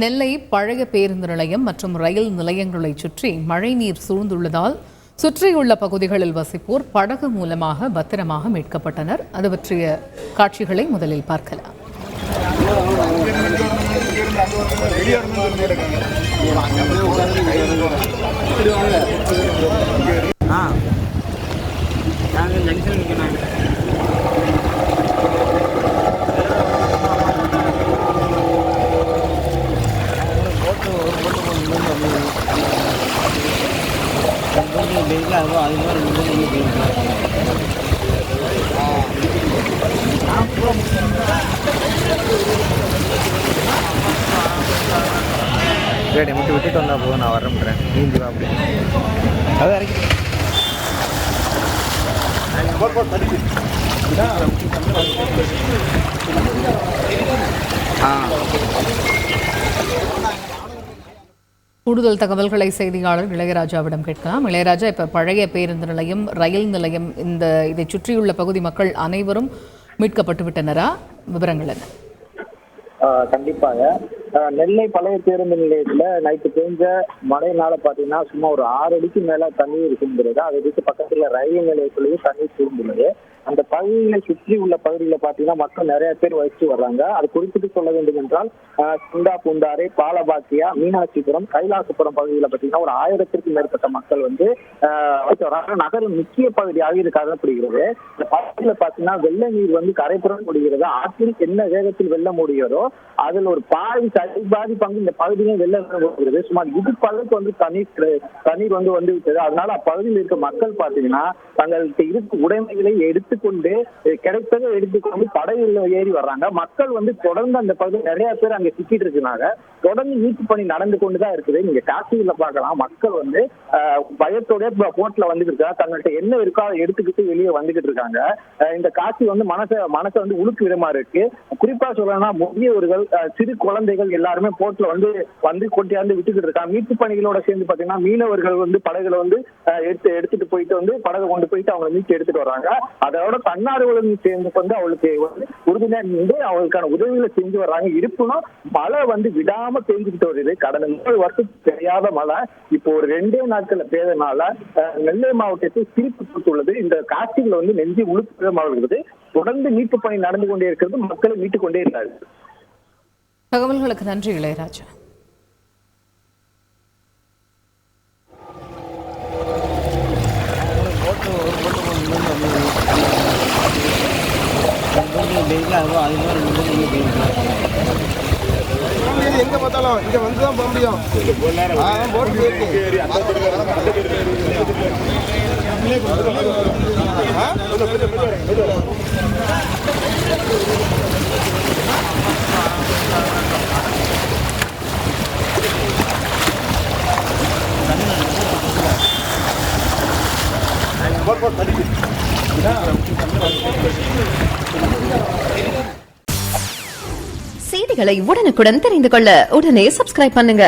நெல்லை பழைய பேருந்து நிலையம் மற்றும் ரயில் நிலையங்களை சுற்றி மழைநீர் சூழ்ந்துள்ளதால் சுற்றியுள்ள பகுதிகளில் வசிப்போர் படகு மூலமாக பத்திரமாக மீட்கப்பட்டனர். அது பற்றிய காட்சிகளை முதலில் பார்க்கலாம். விட்டுட்டு வந்தா போதும், நான் வரேன் நீந்தி வா அப்படி அது இறக்கி கூடுதல் தகவல்களை செய்தியாளர் இளையராஜாவிடம் கேட்கலாம். இளையராஜா, இப்ப பழைய பேருந்து நிலையம், ரயில் நிலையம், இதை சுற்றியுள்ள பகுதி மக்கள் அனைவரும் மீட்கப்பட்டு விட்டனரா? விவரங்கள் என்ன? கண்டிப்பாக நெல்லை பழைய பேருந்து நிலையத்துல நைட்டு பெஞ்ச மழையினால பாத்தீங்கன்னா சும்மா ஒரு 6 அடிக்கு மேல தண்ணீர் சூழ்ந்துள்ளது. அதை விட்டு பக்கத்துல ரயில் நிலையத்திலேயே தண்ணீர் சூழ்ந்துள்ளது. அந்த பகுதிகளை சுற்றி உள்ள பகுதிகளில் பாத்தீங்கன்னா மக்கள் நிறைய பேர் வசித்து வர்றாங்க. அது குறிப்பிட்டு சொல்ல வேண்டும் என்றால் சுண்டா பூந்தாரை, பாலபாக்கியா, மீனாட்சிபுரம், கைலாசபுரம் பகுதியில் பாத்தீங்கன்னா ஒரு 1000த்திற்கும் மேற்பட்ட மக்கள் வந்து வராங்க. நகரின் முக்கிய பகுதியாக இது கருதப்படுகிறது. இந்த பகுதியில பாத்தீங்கன்னா வெள்ள நீர் வந்து கரைபுறம் முடிகிறது. ஆற்றில் என்ன வேகத்தில் வெள்ளம் முடிகிறதோ அதில் ஒரு பாதி பங்கு இந்த பகுதியும் வெள்ளம் முடிகிறது. சுமார் இடுப்பளவுக்கு வந்து தண்ணீர் வந்து விட்டது. அதனால அப்பகுதியில் இருக்க மக்கள் பாத்தீங்கன்னா தங்களுக்கு இருக்கும் உடைமைகளை எடுத்துக்கொண்டு கிடைத்ததை எடுத்துக்கொண்டு படகுல ஏறி வர்றாங்க. மக்கள் வந்து தொடர்ந்து அந்த பகுதியில் நிறைய பேர் அங்க சிக்கிட்டு இருக்கிறாங்க. தொடர்ந்து மீட்பு பணி நடந்து கொண்டுதான் இருக்குது. நீங்க காட்சியில பார்க்கலாம், மக்கள் வந்து பயத்தோட போட்ல வந்துட்டு இருக்காங்க. தங்கள்கிட்ட என்ன இருக்கோ அதை எடுத்துக்கிட்டு வெளியே வந்துகிட்டு இருக்காங்க. இந்த காட்சி வந்து மனசை வந்து உழுக்கு விதமா இருக்கு. குறிப்பா சொல்லணும்னா முதியவர்கள், சிறு குழந்தைகள் எல்லாருமே போட்ல வந்து கொட்டியாந்து விட்டுக்கிட்டு இருக்காங்க. மீட்பு பணிகளோட சேர்ந்து பாத்தீங்கன்னா மீனவர்கள் வந்து படகுல வந்து எடுத்துட்டு போயிட்டு வந்து படகு கொண்டு போயிட்டு அவங்க மீட்டு எடுத்துட்டு வர்றாங்க. அதோட தன்னார்வலர்கள் சேர்ந்து வந்து அவளுக்கு உறுதியா நின்று அவங்களுக்கான உதவிகளை செஞ்சு வர்றாங்க. இருப்பினும் மழை வந்து விடாம பெஞ்சுக்கிட்டு வருது. கடந்த 3 வருஷத்துக்கு தெரியாத மழை இப்போ ஒரு 2 நாட்கள்ல பெய்தனால நெல்லை மாவட்டத்தில் சிரிப்பு கொடுத்துள்ளது. இந்த காட்சிகள் வந்து நெஞ்சு உழுக்கு தொடர்ந்து மீட்பு பணி நடந்து கொண்டே இருக்கிறது. மக்களை மீட்டுக் கொண்டே இருக்கிறார்கள். தகவல்களுக்கு நன்றி இளையராஜா. எங்க பார்த்தாலும் இங்க வந்துதான் போக முடியும். செய்திகளை உடனுக்குடன் தெரிந்து கொள்ள உடனே சப்ஸ்கிரைப் பண்ணுங்க.